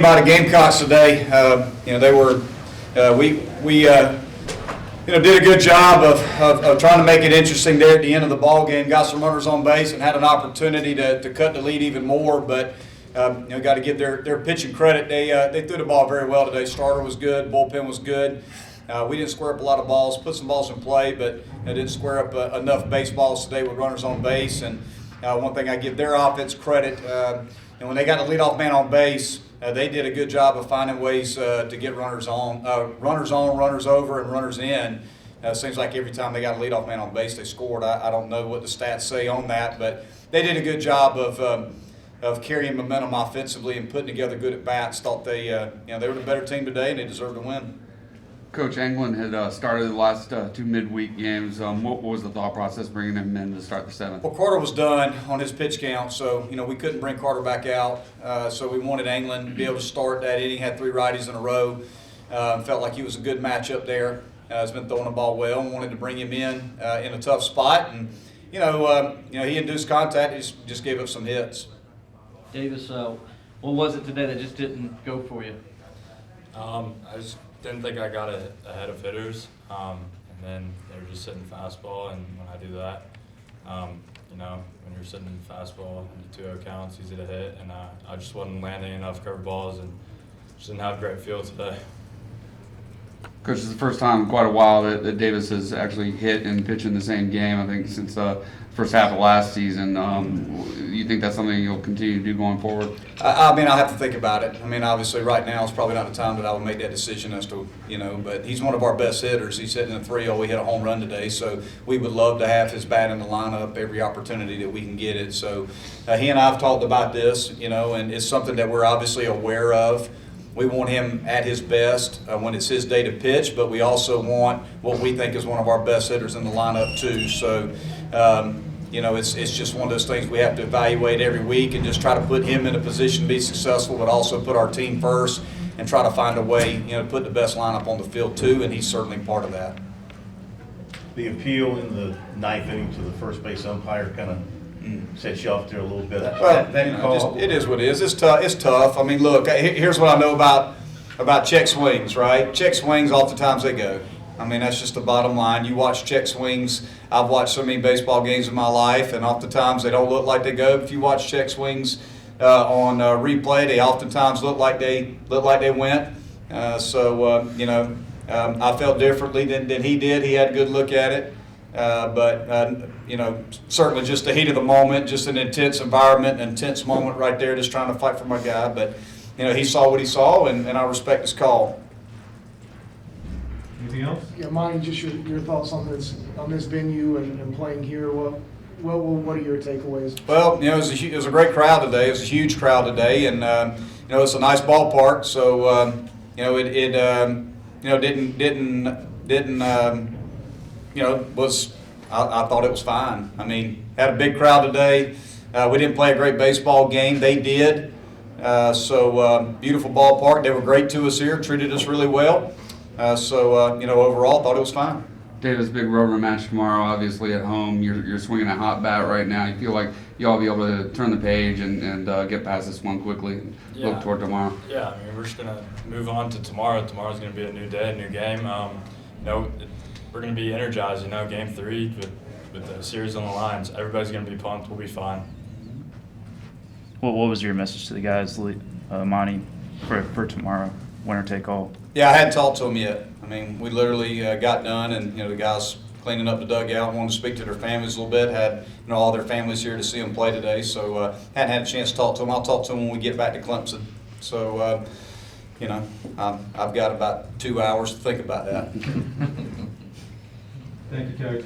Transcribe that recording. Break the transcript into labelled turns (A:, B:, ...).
A: About the Gamecocks today, they were we did a good job of trying to make it interesting there at the end of the ball game. Got some runners on base and had an opportunity to cut the lead even more. But got to give their pitching credit. They threw the ball very well today. Starter was good, bullpen was good. We didn't square up a lot of balls, put some balls in play, but didn't square up enough baseballs today with runners on base. And one thing I give their offense credit, and when they got the leadoff man on base. They did a good job of finding ways to get runners on, runners over, and runners in. Seems like every time they got a leadoff man on base, they scored. I don't know what the stats say on that, but they did a good job of carrying momentum offensively and putting together good at bats. Thought they were the better team today, and they deserved to win.
B: Coach England had started the last two midweek games. What was the thought process bringing him in to start the seventh?
A: Well, Carter was done on his pitch count, so we couldn't bring Carter back out. So we wanted England to be able to start that inning. Had three righties in a row. Felt like he was a good matchup there. Has been throwing the ball well, and wanted to bring him in a tough spot. And he induced contact. He just gave up some hits.
C: Davis, what was it today that just didn't go for you?
D: I just didn't think I got ahead of hitters, and then they were just sitting fastball, and when I do that, when you're sitting in fastball in the 2-0 counts, easy to hit, and I just wasn't landing enough curveballs and just didn't have a great feel today.
B: Coach, it's the first time in quite a while that Davis has actually hit and pitched in the same game, I think, since the first half of last season. You think that's something you'll continue to do going forward?
A: I'll have to think about it. Obviously right now is probably not the time that I would make that decision as to, but he's one of our best hitters. He's hitting a 3-0. We hit a home run today, so we would love to have his bat in the lineup every opportunity that we can get it. So he and I have talked about this, and it's something that we're obviously aware of. We want him at his best when it's his day to pitch, but we also want what we think is one of our best hitters in the lineup too. So, it's just one of those things we have to evaluate every week and just try to put him in a position to be successful, but also put our team first and try to find a way, to put the best lineup on the field too, and he's certainly part of that.
E: The appeal in the ninth inning to the first base umpire kind of sets you off there a little bit.
A: It is what it is. It's tough. It's tough. Look, here's what I know about check swings, right? Check swings, oftentimes they go. That's just the bottom line. You watch check swings. I've watched so many baseball games in my life, and oftentimes they don't look like they go. If you watch check swings on replay, they oftentimes look like they went. I felt differently than he did. He had a good look at it. Certainly just the heat of the moment, just an intense environment, an intense moment right there, just trying to fight for my guy. But, he saw what he saw, and I respect his call.
F: Anything else?
G: Yeah, Monty, just your thoughts on this venue and playing here. What are your takeaways?
A: Well, it was a great crowd today. It was a huge crowd today, and it's a nice ballpark. So I thought it was fine. Had a big crowd today. We didn't play a great baseball game. They did. Beautiful ballpark. They were great to us here, treated us really well. Overall, thought it was fine.
B: Davis, big road match tomorrow, obviously at home. You're swinging a hot bat right now. You feel like you'll be able to turn the page and get past this one quickly and look toward tomorrow?
D: Yeah, we're just going to move on to tomorrow. Tomorrow's going to be a new day, a new game. We're going to be energized, game 3 with the series on the lines. Everybody's going to be pumped. We'll be fine.
H: What was your message to the guys, Monty, for tomorrow, winner take all?
A: Yeah, I hadn't talked to them yet. We literally got done, and the guys cleaning up the dugout, wanted to speak to their families a little bit. Had all their families here to see them play today, so hadn't had a chance to talk to them. I'll talk to them when we get back to Clemson. So I've got about 2 hours to think about that.
F: Thank you, Coach.